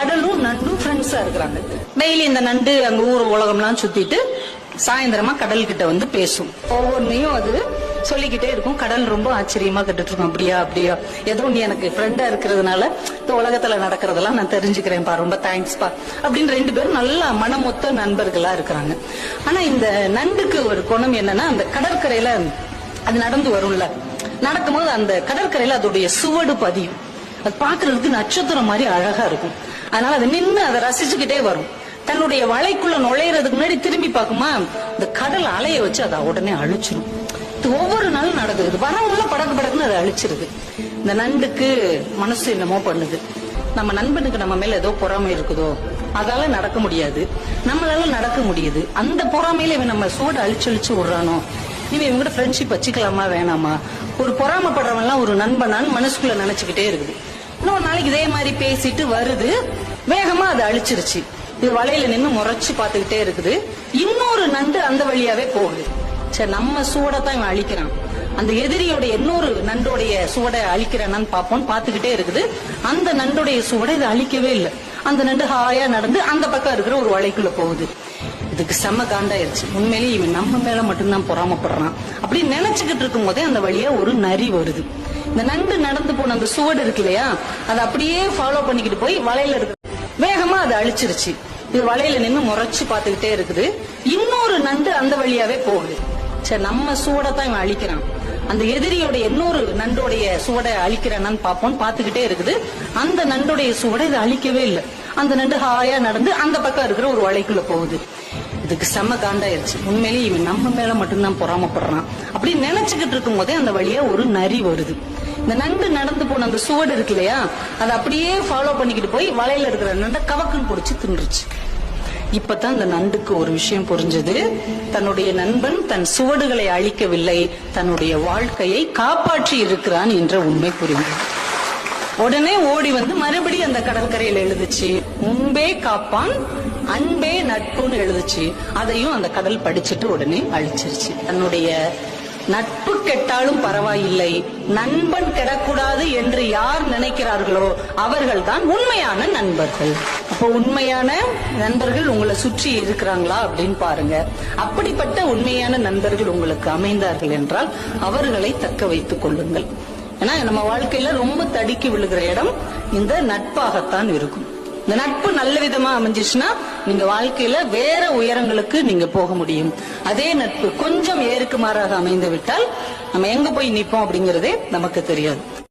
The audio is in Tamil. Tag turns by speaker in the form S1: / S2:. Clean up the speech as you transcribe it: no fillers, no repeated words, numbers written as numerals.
S1: கடலும் நண்டும் ஃப்ரெண்ட்ஸா இருக்கிறாங்க. டெய்லி இந்த நண்டு அங்க ஊர் உலகம்லாம் சுத்திட்டு சாயந்தரமா கடல் கிட்ட வந்து பேசும். ஒவ்வொன்னையும் அது சொல்லிக்கிட்டே இருக்கும். கடல் ரொம்ப ஆச்சரியமா கேட்டுட்டு இருக்கும். அப்படியா அப்படியா, ஏதோ நீ எனக்கு ஃப்ரெண்டா இருக்கிறதுனால இந்த உலகத்துல நடக்கிறதெல்லாம் நான் தெரிஞ்சுக்கிறேன்பா, ரொம்ப தேங்க்ஸ்பா அப்படின்னு ரெண்டு பேரும் நல்ல மனமொத்த நண்பர்களா இருக்கிறாங்க. ஆனா இந்த நண்டுக்கு ஒரு குணம் என்னன்னா, அந்த கடற்கரையில அது நடந்து வரும்ல, நடக்கும்போது அந்த கடற்கரையில அதோடைய சுவடு பதியும். அது பாக்குறதுக்கு நட்சத்திரம் மாதிரி அழகா இருக்கும். அதனால அது நின்று அதை ரசிச்சுக்கிட்டே வரும். தன்னுடைய வலைக்குள்ள நுழையறதுக்கு முன்னாடி திரும்பி பார்க்குமா, இந்த கடல் அலைய வச்சு அதை உடனே அழிச்சிடும். இது ஒவ்வொரு நாளும் நடக்குது. வரவுள்ள படக்கு படக்குன்னு அதை அழிச்சிருது. இந்த நண்டுக்கு மனசு என்னமோ பண்ணுது, நம்ம நண்பனுக்கு நம்ம மேல ஏதோ பொறாமை இருக்குதோ, அதால நடக்க முடியாது, நம்மளால நடக்க முடியுது. அந்த பொறாமையில இவன் நம்ம சோட அழிச்சு விடுறானோ, இவன் இவங்க ஃப்ரெண்ட்ஷிப் வச்சுக்கலாமா வேணாமா, ஒரு பொறாமப்படுறவன் எல்லாம் ஒரு நண்பனான்னு மனசுக்குள்ள நினைச்சுக்கிட்டே இருக்குது. இன்னொரு நாளைக்கு இதே மாதிரி பேசிட்டு வருது, வேகமா அதை அழிச்சிருச்சு. இது வலையில நின்று முறைச்சு பாத்துக்கிட்டே இருக்குது. இன்னொரு நண்டு அந்த வழியாவே போகுது. சரி, நம்ம சூடத்தான் இவன் அழிக்கிறான், அந்த எதிரியோட இன்னொரு நண்டோடைய சுவடை அழிக்கிறான்னு பாப்போம்னு பாத்துக்கிட்டே இருக்குது. அந்த நண்டோடைய சுவடை இதை அழிக்கவே இல்லை. அந்த நண்டு ஹாயா நடந்து அந்த பக்கம் இருக்கிற ஒரு வலைக்குள்ள போகுது. இதுக்கு செம்ம காண்டாயிருச்சு. உண்மையிலேயே இவன் நம்ம மேல மட்டும்தான் பொறாமப்படுறான் அப்படின்னு நினைச்சுக்கிட்டு இருக்கும் போதே அந்த வழியா ஒரு நரி வருது. இந்த நண்டு நடந்து போன அந்த சுவடு இருக்கு இல்லையா, அதை அப்படியே ஃபாலோ பண்ணிக்கிட்டு போய் வலையில இருக்கு, வேகமா அதை அழிச்சிருச்சு. இது வலையில நின்று முறைச்சு பாத்துக்கிட்டே இருக்குது. இன்னொரு நண்டு அந்த வழியாவே போகுது. சரி, நம்ம சூடத்தான் இவன் அழிக்கிறான், அந்த எதிரியோட இன்னொரு நண்டோடைய சுவடை அழிக்கிறான்னு பாப்போம்னு பாத்துக்கிட்டே இருக்குது. அந்த நண்டோடைய சுவடை இதை அழிக்கவே இல்லை. அந்த நண்டு ஹாயா நடந்து அந்த பக்கம் இருக்கிற ஒரு வலைக்குள்ள போகுது. இதுக்கு செம்ம காண்டாயிருச்சு. உண்மையிலேயே இவன் நம்ம மேல மட்டும்தான் பொறாமப்படுறான் அப்படின்னு நினைச்சுக்கிட்டு இருக்கும் போதே அந்த வழியா ஒரு நரி வருது. இந்த நண்டு நடந்து போன அந்த சுவடு இருக்கு இல்லையா, அதை அப்படியே ஃபாலோ பண்ணிக்கிட்டு போய் வலையில இருக்கிற நண்டை கவக்குன்னு பிடிச்சு தின்றுச்சு. இப்பதான் இந்த நண்டுக்கு ஒரு விஷயம் புரிஞ்சது. தன்னுடைய நண்பன் தன் சுவடுகளை அழிக்கவில்லை, தன்னுடைய வாழ்க்கையை காப்பாற்றி இருக்கிறான் என்ற உண்மை புரிந்தது. உடனே ஓடி வந்து மறுபடியும் அந்த கடற்கரையில் எழுதுச்சு, முன்பே காப்பான் அன்பே நட்புன்னு எழுதுச்சு. அதையும் அந்த கடல் படிச்சுட்டு உடனே அழிச்சிருச்சு. தன்னுடைய நட்பு கெட்டாலும் பரவாயில்லை, நண்பன் கெடக்கூடாது என்று யார் நினைக்கிறார்களோ அவர்கள் தான் உண்மையான நண்பர்கள். அப்போ உண்மையான நண்பர்கள் உங்களை சுற்றி இருக்கிறாங்களா அப்படின்னு பாருங்க. அப்படிப்பட்ட உண்மையான நண்பர்கள் உங்களுக்கு அமைந்தார்கள் என்றால் அவர்களை தக்க வைத்துக் கொள்ளுங்கள். ஏன்னா நம்ம வாழ்க்கையில ரொம்ப தடுக்கி விழுகிற இடம் இந்த நட்பாகத்தான் இருக்கும். இந்த நட்பு நல்ல விதமா அமைஞ்சிச்சுன்னா நீங்க வாழ்க்கையில வேற உயரங்களுக்கு நீங்க போக முடியும். அதே நட்பு கொஞ்சம் ஏறுக்குமாறாக அமைந்து விட்டால் நம்ம எங்க போய் நிப்போம் அப்படிங்கறதே நமக்கு தெரியாது.